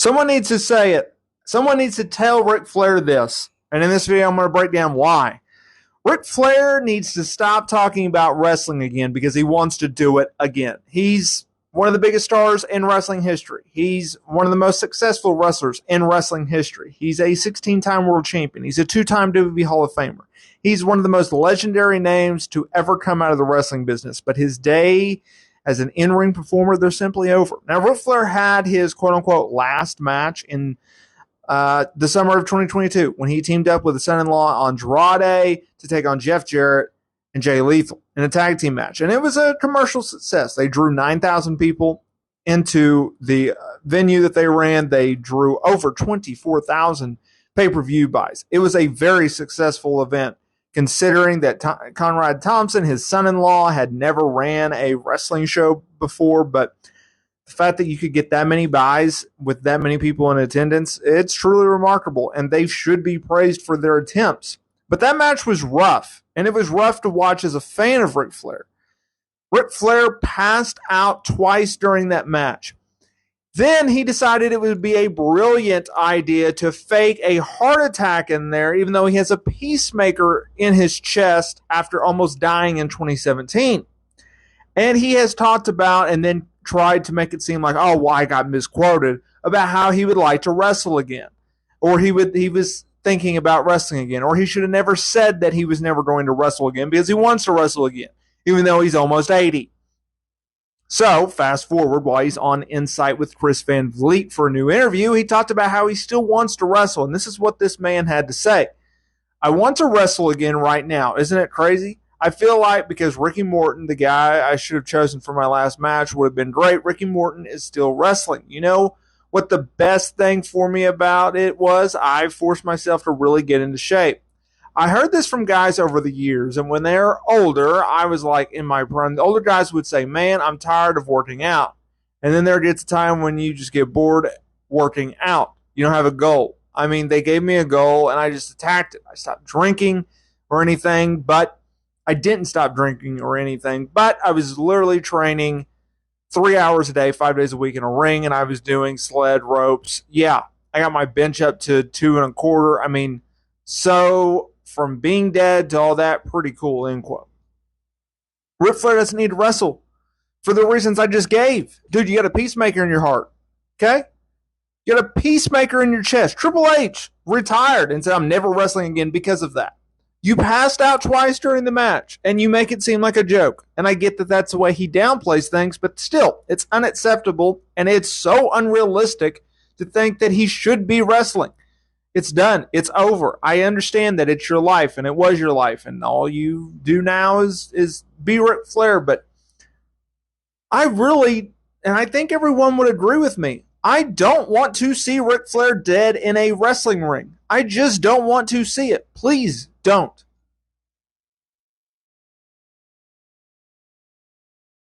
Someone needs to say it. Someone needs to tell Ric Flair this. And in this video, I'm going to break down why. Ric Flair needs to stop talking about wrestling again because he wants to do it again. He's one of the biggest stars in wrestling history. He's one of the most successful wrestlers in wrestling history. He's a 16-time world champion. He's a 2-time WWE Hall of Famer. He's one of the most legendary names to ever come out of the wrestling business. But his day as an in-ring performer, they're simply over. Now, Ric Flair had his quote-unquote last match in the summer of 2022 when he teamed up with his son-in-law Andrade to take on Jeff Jarrett and Jay Lethal in a tag team match. And it was a commercial success. They drew 9,000 people into the venue that they ran. They drew over 24,000 pay-per-view buys. It was a very successful event considering that Conrad Thompson, his son-in-law, had never ran a wrestling show before, but the fact that you could get that many buys with that many people in attendance, it's truly remarkable, and they should be praised for their attempts. But that match was rough, and it was rough to watch as a fan of Ric Flair. Ric Flair passed out twice during that match. Then he decided it would be a brilliant idea to fake a heart attack in there, even though he has a pacemaker in his chest after almost dying in 2017. And he has talked about and then tried to make it seem like, oh, well, I got misquoted about how he would like to wrestle again. Or he was thinking about wrestling again. Or he should have never said that he was never going to wrestle again because he wants to wrestle again, even though he's almost 80. So, fast forward, while he's on Insight with Chris Van Vliet for a new interview, he talked about how he still wants to wrestle. And this is what this man had to say. I want to wrestle again right now. Isn't it crazy? I feel like because Ricky Morton, the guy I should have chosen for my last match, would have been great. Ricky Morton is still wrestling. You know what the best thing for me about it was? I forced myself to really get into shape. I heard this from guys over the years, and when they're older, I was like in my prime. The older guys would say, man, I'm tired of working out. And then there gets a time when you just get bored working out. You don't have a goal. I mean, they gave me a goal, and I just attacked it. I stopped drinking or anything, but I didn't stop drinking or anything, but I was literally training 3 hours a day, 5 days a week in a ring, and I was doing sled ropes. Yeah, I got my bench up to 2.25. I mean, so from being dead to all that, pretty cool, end quote. Ric Flair doesn't need to wrestle for the reasons I just gave. Dude, you got a peacemaker in your heart, okay? You got a peacemaker in your chest. Triple H retired and said, I'm never wrestling again because of that. You passed out twice during the match, and you make it seem like a joke. And I get that that's the way he downplays things, but still, it's unacceptable, and it's so unrealistic to think that he should be wrestling. It's done. It's over. I understand that it's your life, and it was your life, and all you do now is be Ric Flair, but I really, and I think everyone would agree with me, I don't want to see Ric Flair dead in a wrestling ring. I just don't want to see it. Please don't.